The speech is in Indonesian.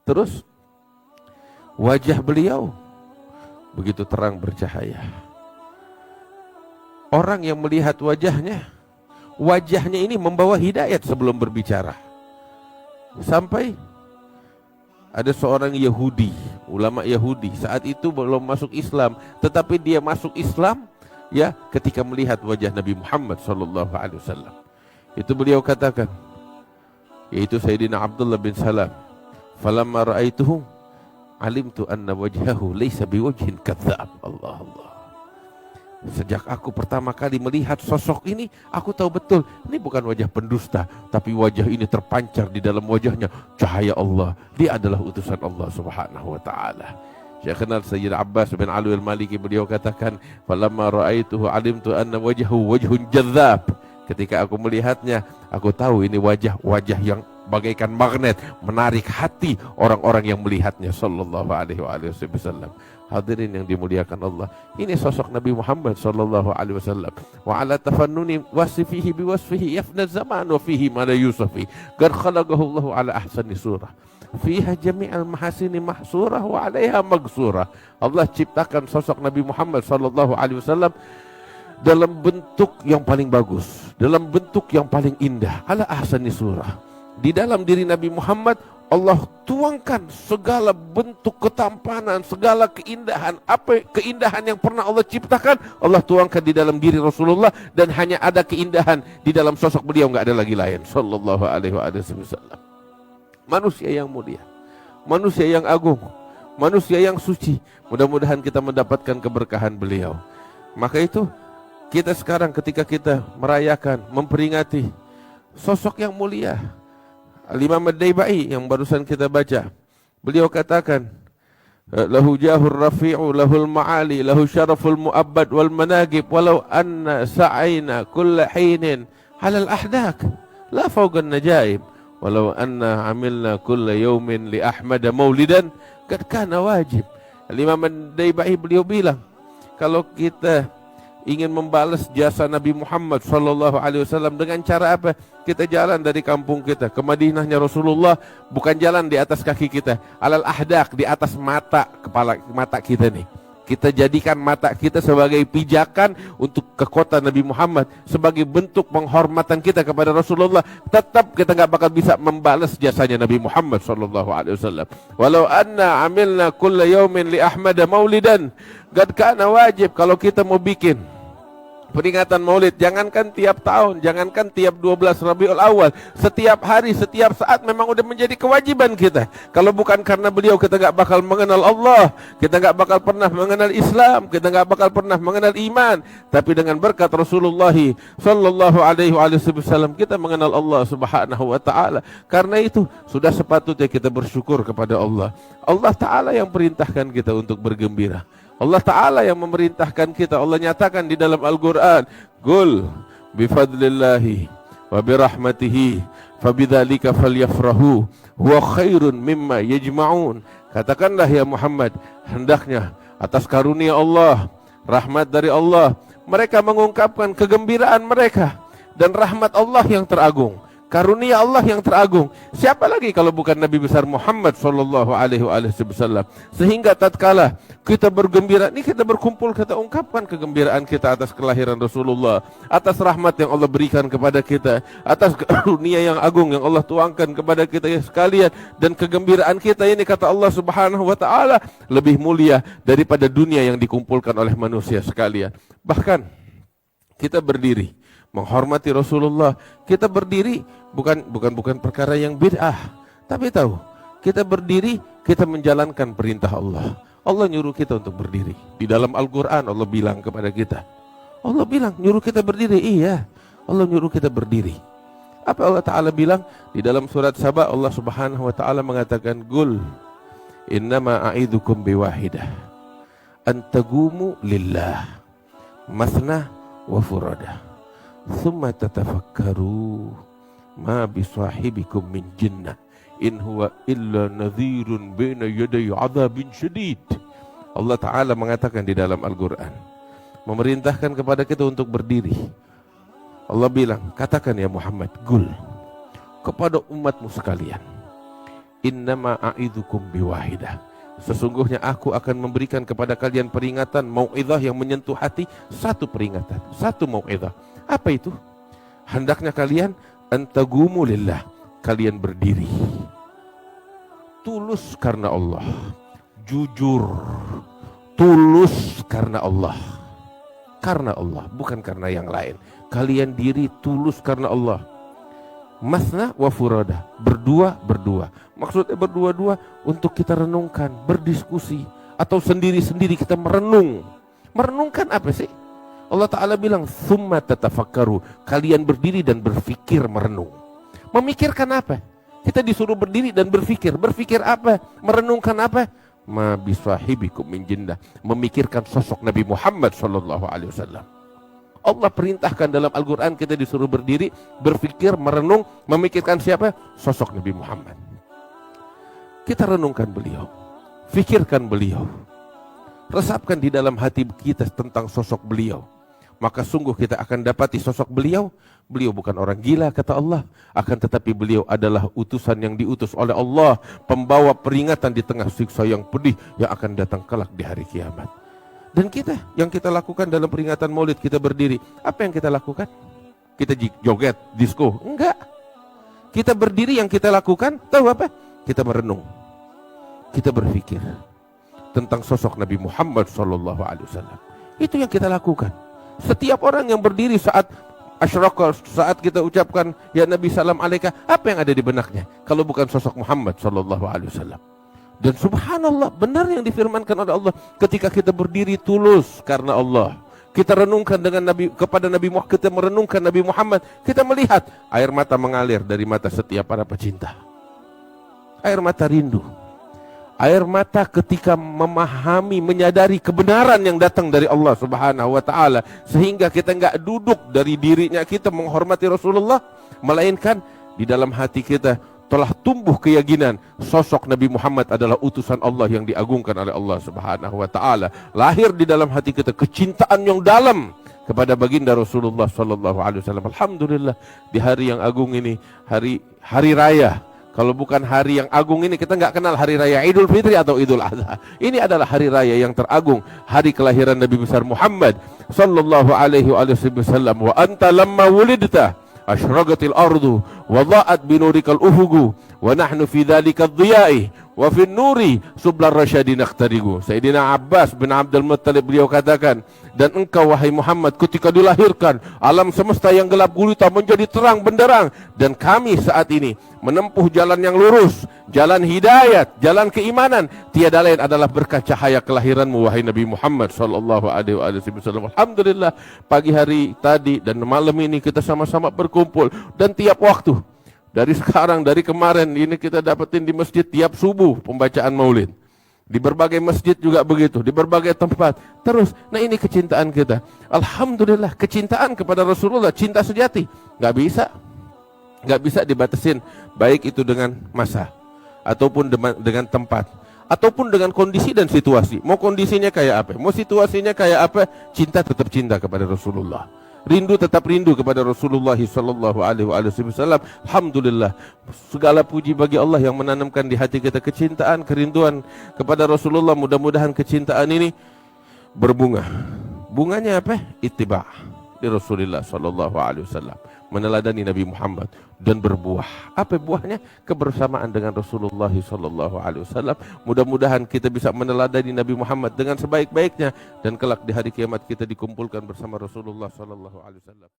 Terus wajah beliau begitu terang bercahaya. Orang yang melihat wajahnya ini membawa hidayat sebelum berbicara. Sampai ada seorang Yahudi, ulama Yahudi, saat itu belum masuk Islam, tetapi dia masuk Islam ya ketika melihat wajah Nabi Muhammad SAW. Itu beliau katakan, yaitu Sayyidina Abdullah bin Salam, falamma ra'aituhu alimtu anna wajhahu laysa biwajhin kadzdzab. Allah. Sejak aku pertama kali melihat sosok ini, aku tahu betul ini bukan wajah pendusta, tapi wajah ini terpancar di dalam wajahnya cahaya Allah. Dia adalah utusan Allah Subhanahu wa taala. Saya kenal Sayyid Abbas bin Ali al-Maliki, beliau katakan, falamma ra'aituhu alimtu anna wajhahu wajhun jadzab. Ketika aku melihatnya, aku tahu ini wajah yang bagaikan magnet, menarik hati orang-orang yang melihatnya sallallahu alaihi wasallam. Hadirin yang dimuliakan Allah, ini sosok Nabi Muhammad sallallahu alaihi wasallam. Wa ala tafannuni wasfihi biwasfihi yafna zaman wa fihi ma la yusafi. Qad khalaqahu Allah ala ahsani surah. Fiha jami'al mahasini mahsurah wa 'alaiha magsurah. Allah ciptakan sosok Nabi Muhammad sallallahu alaihi wasallam dalam bentuk yang paling bagus, dalam bentuk yang paling indah, ala ahsani surah. Di dalam diri Nabi Muhammad Allah tuangkan segala bentuk ketampanan, segala keindahan. Apa keindahan yang pernah Allah ciptakan, Allah tuangkan di dalam diri Rasulullah, dan hanya ada keindahan di dalam sosok beliau, enggak ada lagi lain sallallahu alaihi wasallam. Manusia yang mulia, manusia yang agung, manusia yang suci. Mudah-mudahan kita mendapatkan keberkahan beliau. Maka itu kita sekarang ketika kita merayakan, memperingati sosok yang mulia, Al-Imam Ad-Daibai yang barusan kita baca, beliau katakan, lahu jahur rafi'u lahul ma'ali lahu syaraful mu'abbad wal managib walau anna sa'ayna kulla hinin halal ahdak la fawqan najaib walau anna amilna kulla yawmin li ahmada maulidan kad kana wajib. Al-Imam Ad-Daibai beliau bilang, kalau kita ingin membalas jasa Nabi Muhammad sallallahu alaihi wasallam dengan cara apa? Kita jalan dari kampung kita ke Madinahnya Rasulullah, bukan jalan di atas kaki kita, alal ahdak, di atas mata kita nih. Kita jadikan mata kita sebagai pijakan untuk ke kota Nabi Muhammad, sebagai bentuk penghormatan kita kepada Rasulullah. Tetap kita nggak bakal bisa membalas jasanya Nabi Muhammad sallallahu alaihi wasallam. Walau anna amilna kulla yaumin li ahmada maulidan qad kana wajib. Kalau kita mau bikin peringatan maulid, jangankan tiap tahun, jangankan tiap 12 Rabiul Awal, setiap hari, setiap saat memang udah menjadi kewajiban kita. Kalau bukan karena beliau, kita gak bakal mengenal Allah, kita gak bakal pernah mengenal Islam, kita gak bakal pernah mengenal iman. Tapi dengan berkat Rasulullah sallallahu alaihi wasallam, kita mengenal Allah subhanahu wa ta'ala. Karena itu sudah sepatutnya kita bersyukur kepada Allah. Allah ta'ala yang perintahkan kita untuk bergembira, Allah Ta'ala yang memerintahkan kita. Allah nyatakan di dalam Al-Quran, Qul bifadlillahi wa birahmatihi fabidzalika falyafrahu huwa khairun mimma yajma'un. Katakanlah ya Muhammad, hendaknya atas karunia Allah, rahmat dari Allah, mereka mengungkapkan kegembiraan mereka, dan rahmat Allah yang teragung, karunia Allah yang teragung. Siapa lagi kalau bukan Nabi besar Muhammad sallallahu alaihi wasallam. Sehingga tatkala kita bergembira, ini kita berkumpul, kita ungkapkan kegembiraan kita atas kelahiran Rasulullah, atas rahmat yang Allah berikan kepada kita, atas karunia yang agung yang Allah tuangkan kepada kita sekalian. Dan kegembiraan kita ini, kata Allah subhanahu wa ta'ala, lebih mulia daripada dunia yang dikumpulkan oleh manusia sekalian. Bahkan kita berdiri menghormati Rasulullah, kita berdiri bukan perkara yang bid'ah, tapi tahu, kita berdiri, kita menjalankan perintah Allah. Allah nyuruh kita untuk berdiri. Di dalam Al-Quran Allah bilang kepada kita, Allah bilang nyuruh kita berdiri. Iya, Allah nyuruh kita berdiri. Apa Allah Ta'ala bilang? Di dalam surat Saba, Allah Subhanahu wa Ta'ala mengatakan, Qul innama a'idukum biwahidah antagumu lillah masna wa furada thumma tatafakkaru ma bisahibikum min jinnah in huwa illa nadhirun baina yaday adzabin syadid. Allah Ta'ala mengatakan di dalam Al-Quran, memerintahkan kepada kita untuk berdiri. Allah bilang, katakan ya Muhammad, Qul kepada umatmu sekalian, innama a'idzukum biwahidah. Sesungguhnya aku akan memberikan kepada kalian peringatan, mau'izah yang menyentuh hati, satu peringatan, satu mau'izah. Apa itu? Hendaknya kalian antagumu lillah, kalian berdiri tulus karena Allah, jujur, tulus karena Allah, bukan karena yang lain. Kalian diri tulus karena Allah. Masna wa furada, berdua. Maksudnya berdua-dua untuk kita renungkan, berdiskusi, atau sendiri-sendiri kita merenung. Merenungkan apa sih? Allah Ta'ala bilang, summa tatafakkaru, kalian berdiri dan berfikir, merenung. Memikirkan apa? Kita disuruh berdiri dan berfikir. Berfikir apa? Merenungkan apa? Ma bisahibikum min jinnah, memikirkan sosok Nabi Muhammad sallallahu alaihi wasallam. Allah perintahkan dalam Al-Quran kita disuruh berdiri, berfikir, merenung, memikirkan siapa? Sosok Nabi Muhammad. Kita renungkan beliau, fikirkan beliau, resapkan di dalam hati kita tentang sosok beliau. Maka sungguh kita akan dapati sosok beliau. Beliau bukan orang gila kata Allah, akan tetapi beliau adalah utusan yang diutus oleh Allah, pembawa peringatan di tengah siksa yang pedih yang akan datang kelak di hari kiamat. Dan kita, yang kita lakukan dalam peringatan Maulid, kita berdiri. Apa yang kita lakukan? Kita joget, disco? Enggak. Kita berdiri, yang kita lakukan, tahu apa? Kita merenung. Kita berpikir tentang sosok Nabi Muhammad SAW. Itu yang kita lakukan. Setiap orang yang berdiri saat asyraqah, saat kita ucapkan ya Nabi salam alaika, apa yang ada di benaknya kalau bukan sosok Muhammad SAW? Dan subhanallah, benar yang difirmankan oleh Allah, ketika kita berdiri tulus karena Allah, kita renungkan dengan Nabi, kepada Nabi Muhammad, kita merenungkan Nabi Muhammad, kita melihat air mata mengalir dari mata setiap para pecinta. Air mata rindu, air mata ketika memahami, menyadari kebenaran yang datang dari Allah Subhanahu wa taala, sehingga kita enggak duduk dari dirinya kita menghormati Rasulullah, melainkan di dalam hati kita telah tumbuh keyakinan sosok Nabi Muhammad adalah utusan Allah yang diagungkan oleh Allah Subhanahu wa taala. Lahir di dalam hati kita kecintaan yang dalam kepada baginda Rasulullah sallallahu alaihi wasallam. Alhamdulillah, di hari yang agung ini, hari raya. Kalau bukan hari yang agung ini, kita enggak kenal hari raya Idul Fitri atau Idul Adha. Ini adalah hari raya yang teragung, hari kelahiran Nabi besar Muhammad sallallahu alaihi wasallam. Wa anta lamma wulidta asyraqatil ardu wa dha'at binurikal ufugu wa nahnu fi dhalikal dhiya'i wa fin nuri sublar rasyadi naqtarigu. Sayyidina Abbas bin Abdul Muttalib beliau katakan, dan engkau wahai Muhammad ketika dilahirkan, alam semesta yang gelap gulita menjadi terang benderang, dan kami saat ini menempuh jalan yang lurus, jalan hidayat, jalan keimanan. Tiada lain adalah berkah cahaya kelahiranmu wahai Nabi Muhammad sallallahu alaihi wasallam. Alhamdulillah, pagi hari tadi dan malam ini kita sama-sama berkumpul, dan tiap waktu dari sekarang, dari kemarin ini kita dapetin di masjid tiap subuh pembacaan Maulid. Di berbagai masjid juga begitu, di berbagai tempat. Terus, nah ini kecintaan kita. Alhamdulillah, kecintaan kepada Rasulullah, cinta sejati. Gak bisa dibatasin, baik itu dengan masa, ataupun dengan tempat, ataupun dengan kondisi dan situasi. Mau kondisinya kayak apa, mau situasinya kayak apa, cinta tetap cinta kepada Rasulullah. Rindu tetap rindu kepada Rasulullah sallallahu alaihi wasallam. Alhamdulillah, segala puji bagi Allah yang menanamkan di hati kita kecintaan, kerinduan kepada Rasulullah. Mudah-mudahan kecintaan ini berbunga. Bunganya apa? Ittiba' di Rasulullah sallallahu alaihi wasallam, meneladani Nabi Muhammad, dan berbuah. Apa buahnya? Kebersamaan dengan Rasulullah sallallahu alaihi wasallam. Mudah-mudahan kita bisa meneladani Nabi Muhammad dengan sebaik-baiknya, dan kelak di hari kiamat kita dikumpulkan bersama Rasulullah sallallahu alaihi wasallam.